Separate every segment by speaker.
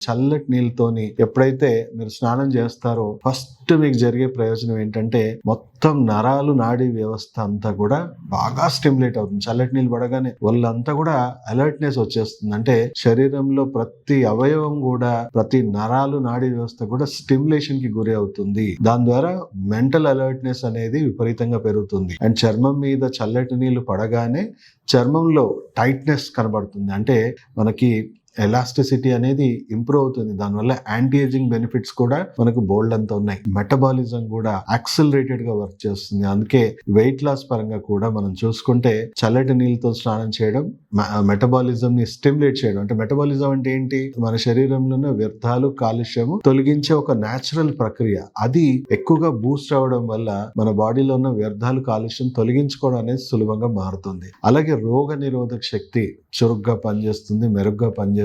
Speaker 1: చల్లటి నీళ్ళతోని ఎప్పుడైతే మీరు స్నానం చేస్తారో ఫస్ట్ మీకు జరిగే ప్రయోజనం ఏంటంటే మొత్తం నరాలు నాడీ వ్యవస్థ అంతా కూడా బాగా స్టిమ్యులేట్ అవుతుంది. చల్లటి నీళ్ళు పడగానే ఒళ్ళంతా కూడా అలర్ట్నెస్ వచ్చేస్తుంది. అంటే శరీరంలో ప్రతి అవయవం కూడా, ప్రతి నరాలు నాడీ వ్యవస్థ కూడా స్టిమ్యులేషన్ కి గురి అవుతుంది. దాని ద్వారా మెంటల్ అలర్ట్నెస్ అనేది విపరీతంగా పెరుగుతుంది. అండ్ చర్మం మీద చల్లటి నీళ్లు పడగానే చర్మంలో టైట్నెస్ కనబడుతుంది. అంటే మనకి ఎలాస్టిసిటీ అనేది ఇంప్రూవ్ అవుతుంది. దానివల్ల యాంటీ ఏజింగ్ బెనిఫిట్స్ కూడా మనకు బోల్డ్ అంతా ఉన్నాయి. మెటబాలిజం కూడా యాక్సిలరేటెడ్ గా వర్క్ చేస్తుంది. అందుకే వెయిట్ లాస్ పరంగా కూడా మనం చూసుకుంటే చల్లటి నీళ్ళతో స్నానం చేయడం మెటబాలిజం ని స్టిమ్యులేట్ చేయడం. అంటే మెటబాలిజం అంటే ఏంటి? మన శరీరంలో ఉన్న వ్యర్థాలు, కాలుష్యము తొలగించే ఒక న్యాచురల్ ప్రక్రియ. అది ఎక్కువగా బూస్ట్ అవ్వడం వల్ల మన బాడీలో ఉన్న వ్యర్థాలు, కాలుష్యం తొలగించుకోవడం అనేది సులభంగా మారుతుంది. అలాగే రోగ నిరోధక శక్తి చురుగ్గా పనిచేస్తుంది, మెరుగ్గా పనిచేస్తుంది.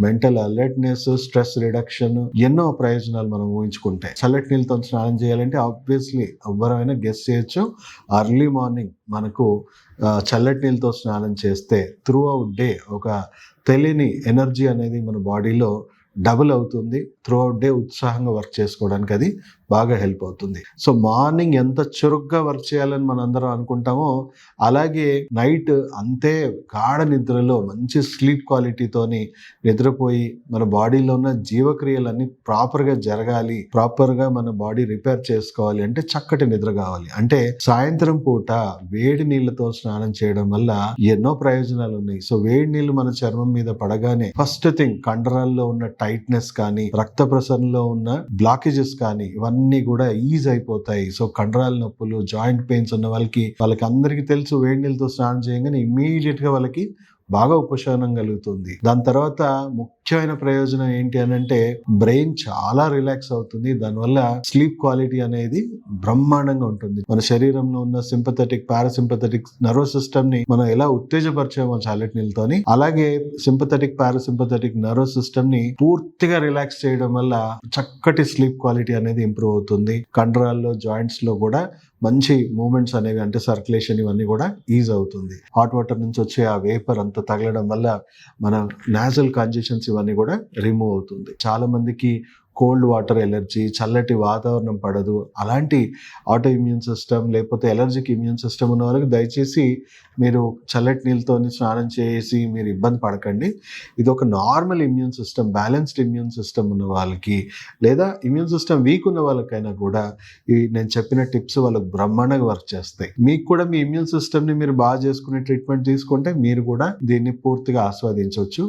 Speaker 1: మెంటల్ అలర్ట్నెస్, స్ట్రెస్ రిడక్షన్, ఎన్నో ప్రయోజనాలు మనం ఊహించుకుంటే చల్లటి నీళ్ళతో స్నానం చేయాలంటే ఆబ్వియస్లీ ఎవరైనా గెస్ చేయొచ్చు. అర్లీ మార్నింగ్ మనకు చల్లటి నీళ్ళతో స్నానం చేస్తే త్రూ అవుట్ డే ఒక తెలియని ఎనర్జీ అనేది మన బాడీలో డబుల్ అవుతుంది. త్రూ అవుట్ డే ఉత్సాహంగా వర్క్ చేసుకోవడానికి అది బాగా హెల్ప్ అవుతుంది. సో మార్నింగ్ ఎంత చురుగ్గా వర్క్ చేయాలని మనం అందరం అనుకుంటామో అలాగే నైట్ అంతే గాఢ నిద్రలో మంచి స్లీప్ క్వాలిటీతోని నిద్రపోయి మన బాడీలో ఉన్న జీవక్రియలన్నీ ప్రాపర్గా జరగాలి, ప్రాపర్గా మన బాడీ రిపేర్ చేసుకోవాలి అంటే చక్కటి నిద్ర కావాలి. అంటే సాయంత్రం పూట వేడి నీళ్ళతో స్నానం చేయడం వల్ల ఎన్నో ప్రయోజనాలు ఉన్నాయి. సో వేడి నీళ్ళు మన చర్మం మీద పడగానే ఫస్ట్ థింగ్ కండరాల్లో ఉన్న టైట్నెస్ కానీ, రక్త ప్రసరణలో ఉన్న బ్లాకేజెస్ కానీ ఇవన్నీ కూడా ఈజ్ అయిపోతాయి. సో కండరాల నొప్పులు, జాయింట్ పెయిన్స్ ఉన్న వాళ్ళకి అందరికీ తెలుసు వేడి నీళ్ళతో స్నానం చేయగానే ఇమ్మీడియట్ గా వాళ్ళకి బాగా ఉపశమనం కలుగుతుంది. దాని తర్వాత ముఖ్యమైన ప్రయోజనం ఏంటి అని అంటే బ్రెయిన్ చాలా రిలాక్స్ అవుతుంది. దానివల్ల స్లీప్ క్వాలిటీ అనేది బ్రహ్మాండంగా ఉంటుంది. మన శరీరంలో ఉన్న సింపథెటిక్, పారాసింపథెటిక్ నర్వస్ సిస్టమ్ ని మనం ఎలా ఉత్తేజపరిచామో చల్లటి నీళ్ళతోని, అలాగే సింపథెటిక్, పారాసింపథెటిక్ నర్వస్ సిస్టమ్ ని పూర్తిగా రిలాక్స్ చేయడం వల్ల చక్కటి స్లీప్ క్వాలిటీ అనేది ఇంప్రూవ్ అవుతుంది. కండరాల్లో, జాయింట్స్ లో కూడా మంచి మూమెంట్స్ అనేవి, అంటే సర్క్యులేషన్ ఇవన్నీ కూడా ఈజ్ అవుతుంది. హాట్ వాటర్ నుంచి వచ్చే ఆ వేపర్ అంతా తగలడం వల్ల మన నాజల్ కంజెషన్స్ ఇవన్నీ కూడా రిమూవ్ అవుతుంది. చాలా మందికి కోల్డ్ వాటర్ ఎలర్జీ, చల్లటి వాతావరణం పడదు. అలాంటి ఆటో ఇమ్యూన్ సిస్టమ్ లేకపోతే ఎలర్జిక్ ఇమ్యూన్ సిస్టమ్ ఉన్న వాళ్ళకి దయచేసి మీరు చల్లటి నీళ్ళతో స్నానం చేసి మీరు ఇబ్బంది పడకండి. ఇది ఒక normal immune system, balanced immune system ఉన్న వాళ్ళకి లేదా ఇమ్యూన్ సిస్టమ్ వీక్ ఉన్న వాళ్ళకైనా కూడా ఈ నేను చెప్పిన టిప్స్ వాళ్ళకి బ్రహ్మాండంగా వర్క్ చేస్తాయి. మీకు కూడా మీ ఇమ్యూన్ సిస్టమ్ని మీరు బాగా చేసుకునే ట్రీట్మెంట్ తీసుకుంటే మీరు కూడా దీన్ని పూర్తిగా ఆస్వాదించవచ్చు.